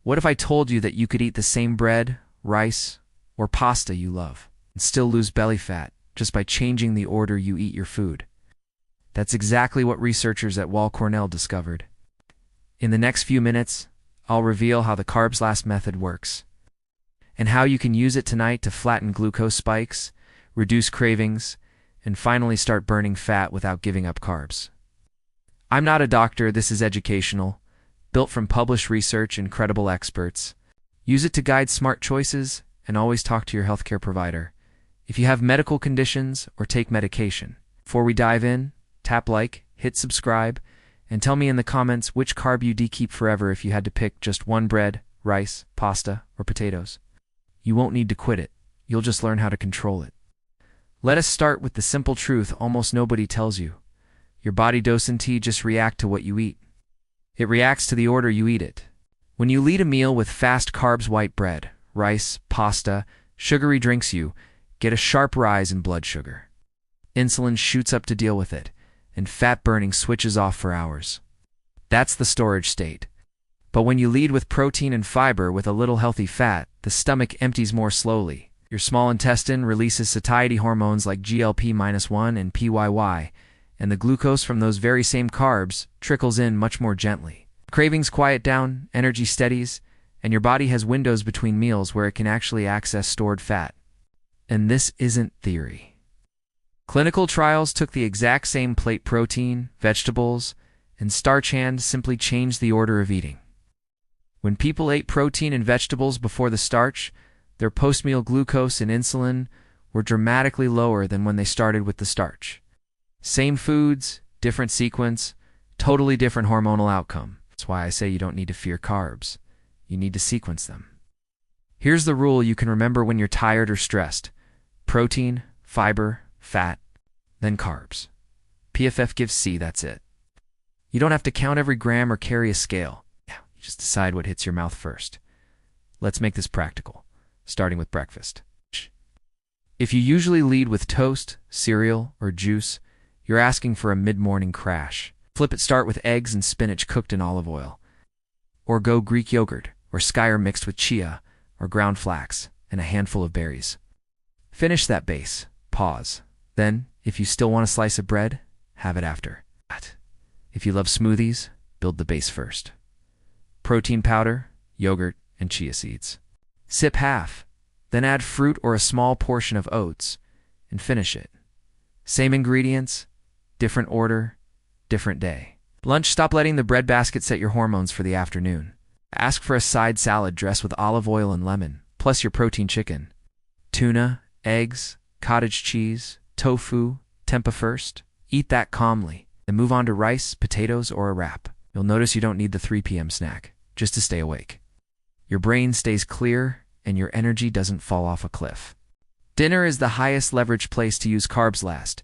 What if I told you that you could eat the same bread, rice, or pasta you love and still lose belly fat just by changing the order you eat your food? That's exactly what researchers at Weill Cornell discovered. In the next few minutes, I'll reveal how the Carbs-Last Method works and how you can use it tonight to flatten glucose spikes, reduce cravings, and finally start burning fat without giving up carbs. I'm not a doctor, this is educational, built from published research and credible experts. Use it to guide smart choices and always talk to your healthcare provider if you have medical conditions or take medication. Before we dive in, tap like, hit subscribe, and tell me in the comments which carb you'd keep forever if you had to pick just one: bread, rice, pasta, or potatoes. You won't need to quit it. You'll just learn how to control it. Let us start with the simple truth almost nobody tells you. Your body doesn't just react to what you eat. It reacts to the order you eat it. When you lead a meal with fast carbs, white bread, rice, pasta, sugary drinks, you get a sharp rise in blood sugar. Insulin shoots up to deal with it, and fat burning switches off for hours. That's the storage state. But when you lead with protein and fiber with a little healthy fat, the stomach empties more slowly. Your small intestine releases satiety hormones like GLP-1 and PYY, and the glucose from those very same carbs trickles in much more gently. Cravings quiet down, energy steadies, and your body has windows between meals where it can actually access stored fat. And this isn't theory. Clinical trials took the exact same plate: protein, vegetables, and starch, and simply changed the order of eating. When people ate protein and vegetables before the starch, their post-meal glucose and insulin were dramatically lower than when they started with the starch. Same foods, different sequence, totally different hormonal outcome. That's why I say you don't need to fear carbs. You need to sequence them. Here's the rule you can remember when you're tired or stressed: protein, fiber, fat, then carbs. PFF C, that's it. You don't have to count every gram or carry a scale. You just decide what hits your mouth first. Let's make this practical, starting with breakfast. If you usually lead with toast, cereal, or juice, you're asking for a mid-morning crash. Flip it, start with eggs and spinach cooked in olive oil. Or go Greek yogurt, or skyr mixed with chia, or ground flax, and a handful of berries. Finish that base, pause. Then, if you still want a slice of bread, have it after. If you love smoothies, build the base first. Protein powder, yogurt, and chia seeds. Sip half, then add fruit or a small portion of oats, and finish it. Same ingredients, different order, different day. Lunch, stop letting the breadbasket set your hormones for the afternoon. Ask for a side salad dressed with olive oil and lemon, plus your protein: chicken, tuna, eggs, cottage cheese, tofu, tempeh first. Eat that calmly, then move on to rice, potatoes, or a wrap. You'll notice you don't need the 3 p.m. snack, just to stay awake. Your brain stays clear, and your energy doesn't fall off a cliff. Dinner is the highest leverage place to use carbs last,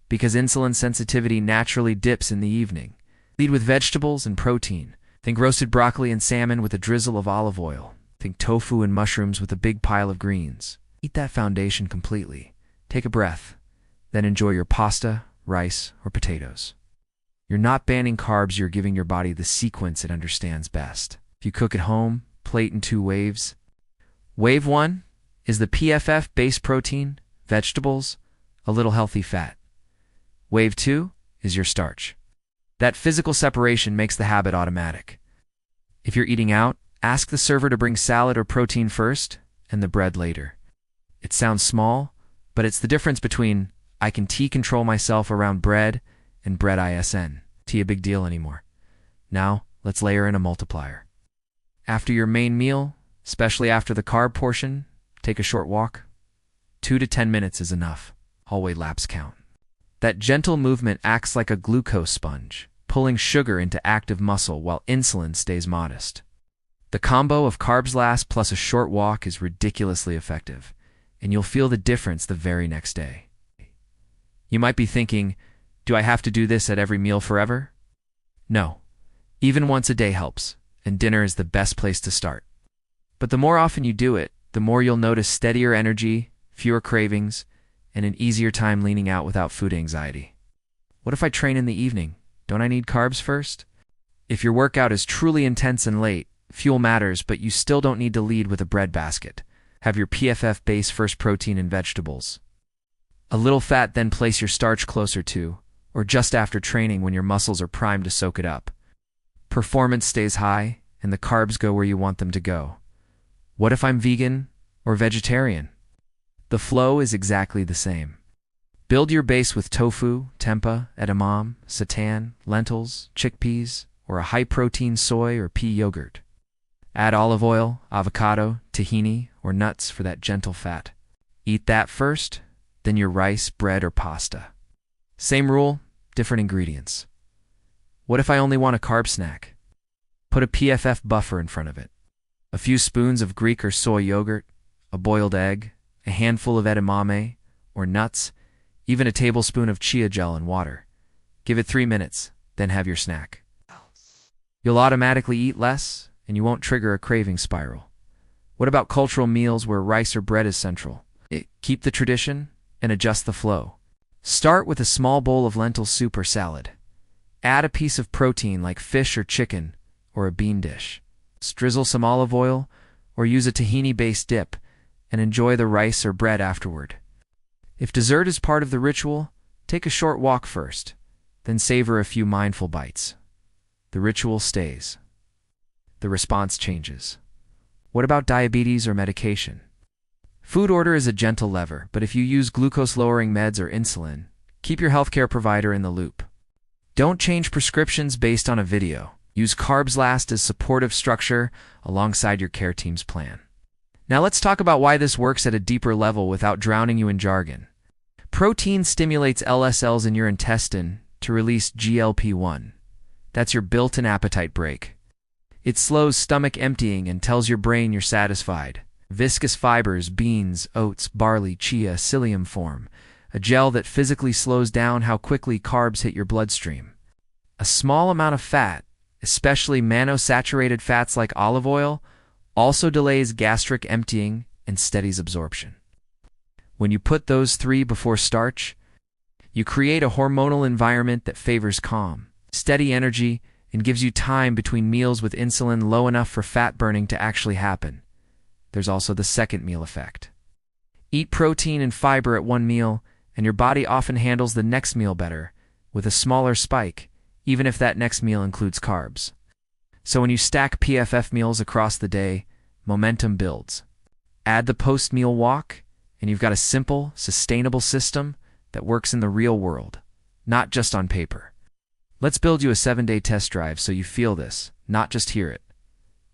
because insulin sensitivity naturally dips in the evening. Lead with vegetables and protein. Think roasted broccoli and salmon with a drizzle of olive oil. Think tofu and mushrooms with a big pile of greens. Eat that foundation completely. Take a breath. Then enjoy your pasta, rice, or potatoes. You're not banning carbs, you're giving your body the sequence it understands best. If you cook at home, plate in 2 waves. Wave 1 is the PFF base: protein, vegetables, a little healthy fat. Wave 2 is your starch. That physical separation makes the habit automatic. If you're eating out, ask the server to bring salad or protein first and the bread later. It sounds small, but it's the difference between I can control myself around bread and bread isn't a big deal anymore. Now, let's layer in a multiplier. After your main meal, especially after the carb portion, take a short walk. 2 to 10 minutes is enough. Hallway laps count. That gentle movement acts like a glucose sponge, pulling sugar into active muscle while insulin stays modest. The combo of carbs last plus a short walk is ridiculously effective, and you'll feel the difference the very next day. You might be thinking, do I have to do this at every meal forever? No. Even once a day helps, and dinner is the best place to start. But the more often you do it, the more you'll notice steadier energy, fewer cravings, and an easier time leaning out without food anxiety. What if I train in the evening? Don't I need carbs first? If your workout is truly intense and late, Fuel matters, but you still don't need to lead with a bread basket. Have your PFF base first, protein and vegetables. A little fat, then place your starch closer to, or just after training when your muscles are primed to soak it up. Performance stays high, and the carbs go where you want them to go. What if I'm vegan or vegetarian? The flow is exactly the same. Build your base with tofu, tempeh, edamame, seitan, lentils, chickpeas, or a high-protein soy or pea yogurt. Add olive oil, avocado, tahini, or nuts for that gentle fat. Eat that first, then your rice, bread, or pasta. Same rule, different ingredients. What if I only want a carb snack? Put a PFF buffer in front of it. A few spoons of Greek or soy yogurt, a boiled egg, a handful of edamame, or nuts, even a tablespoon of chia gel and water. Give it 3 minutes, then have your snack. You'll automatically eat less, and you won't trigger a craving spiral. What about cultural meals where rice or bread is central? Keep the tradition and adjust the flow. Start with a small bowl of lentil soup or salad. Add a piece of protein like fish or chicken, or a bean dish. Drizzle some olive oil, or use a tahini-based dip, and enjoy the rice or bread afterward. If dessert is part of the ritual, take a short walk first, then savor a few mindful bites. The ritual stays. The response changes. What about diabetes or medication? Food order is a gentle lever, but if you use glucose-lowering meds or insulin, keep your healthcare provider in the loop. Don't change prescriptions based on a video. Use Carbs-Last as supportive structure alongside your care team's plan. Now let's talk about why this works at a deeper level without drowning you in jargon. Protein stimulates LSLs in your intestine to release GLP-1. That's your built-in appetite brake. It slows stomach emptying and tells your brain you're satisfied. Viscous fibers, beans, oats, barley, chia, psyllium form a gel that physically slows down how quickly carbs hit your bloodstream. A small amount of fat, especially monosaturated fats like olive oil, also delays gastric emptying and steadies absorption. When you put those three before starch, you create a hormonal environment that favors calm, steady energy, and gives you time between meals with insulin low enough for fat burning to actually happen. There's also the second meal effect. Eat protein and fiber at one meal, and your body often handles the next meal better, with a smaller spike, even if that next meal includes carbs. So when you stack PFF meals across the day, momentum builds. Add the post-meal walk, and you've got a simple, sustainable system that works in the real world, not just on paper. Let's build you a 7-day test drive so you feel this, not just hear it.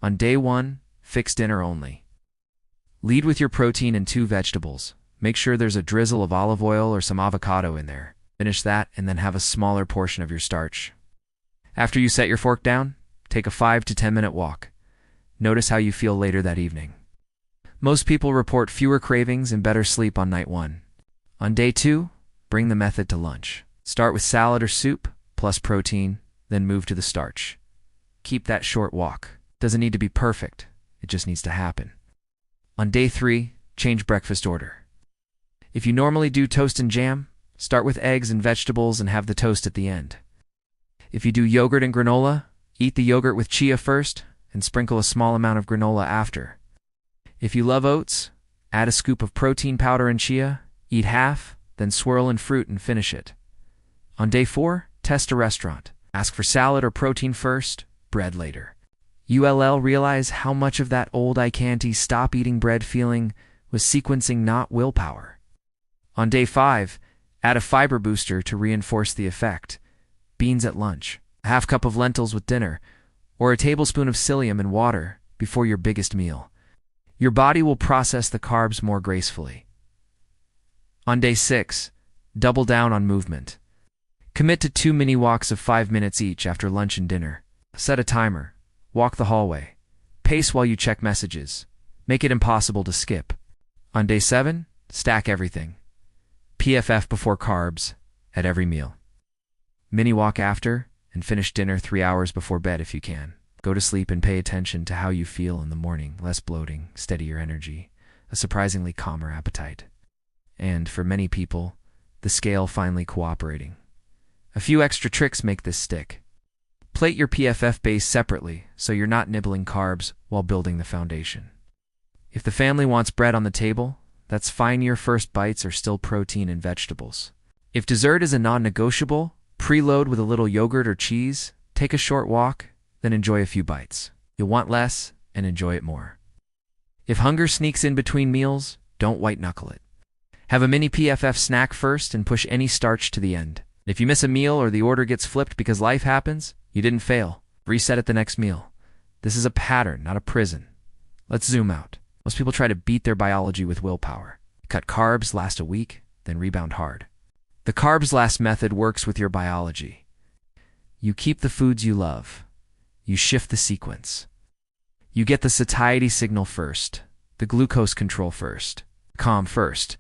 On day 1, fix dinner only. Lead with your protein and 2 vegetables. Make sure there's a drizzle of olive oil or some avocado in there. Finish that and then have a smaller portion of your starch. After you set your fork down, take a 5 to 10 minute walk. Notice how you feel later that evening. Most people report fewer cravings and better sleep on night 1. On day 2, bring the method to lunch. Start with salad or soup, plus protein, then move to the starch. Keep that short walk. Doesn't need to be perfect, it just needs to happen. On day 3, change breakfast order. If you normally do toast and jam, start with eggs and vegetables and have the toast at the end. If you do yogurt and granola, eat the yogurt with chia first and sprinkle a small amount of granola after. If you love oats, add a scoop of protein powder and chia, eat half, then swirl in fruit and finish it. On day 4, test a restaurant. Ask for salad or protein first, bread later. ULL realize how much of that old I can't stop eating bread feeling was sequencing, not willpower. On day 5, add a fiber booster to reinforce the effect. Beans at lunch, a half cup of lentils with dinner, or a tablespoon of psyllium in water before your biggest meal. Your body will process the carbs more gracefully. On day 6, double down on movement. Commit to 2 mini walks of 5 minutes each after lunch and dinner. Set a timer. Walk the hallway. Pace while you check messages. Make it impossible to skip. On day 7, stack everything. PFF before carbs at every meal. Mini walk after, and finish dinner 3 hours before bed if you can. Go to sleep and pay attention to how you feel in the morning. Less bloating, steadier energy, a surprisingly calmer appetite. And for many people, the scale finally cooperating. A few extra tricks make this stick. Plate your PFF base separately so you're not nibbling carbs while building the foundation. If the family wants bread on the table, that's fine. Your first bites are still protein and vegetables. If dessert is a non-negotiable, preload with a little yogurt or cheese, take a short walk, then enjoy a few bites. You'll want less and enjoy it more. If hunger sneaks in between meals, don't white-knuckle it. Have a mini PFF snack first and push any starch to the end. If you miss a meal or the order gets flipped because life happens, you didn't fail. Reset at the next meal. This is a pattern, not a prison. Let's zoom out. Most people try to beat their biology with willpower. Cut carbs, last a week, then rebound hard. The Carbs-Last Method works with your biology. You keep the foods you love. You shift the sequence. You get the satiety signal first, the glucose control first, calm first,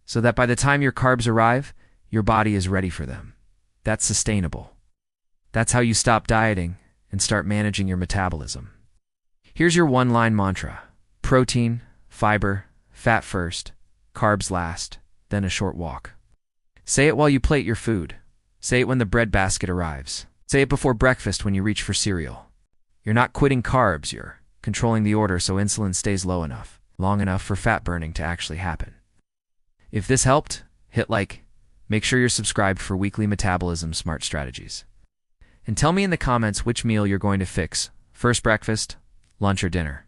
so that by the time your carbs arrive, your body is ready for them. That's sustainable. That's how you stop dieting and start managing your metabolism. Here's your one-line mantra: protein, fiber, fat first, carbs last, then a short walk. Say it while you plate your food. Say it when the bread basket arrives. Say it before breakfast when you reach for cereal. You're not quitting carbs, you're controlling the order so insulin stays low enough, long enough for fat burning to actually happen. If this helped, hit like. Make sure you're subscribed for weekly metabolism smart strategies. And tell me in the comments which meal you're going to fix: first breakfast, lunch, or dinner.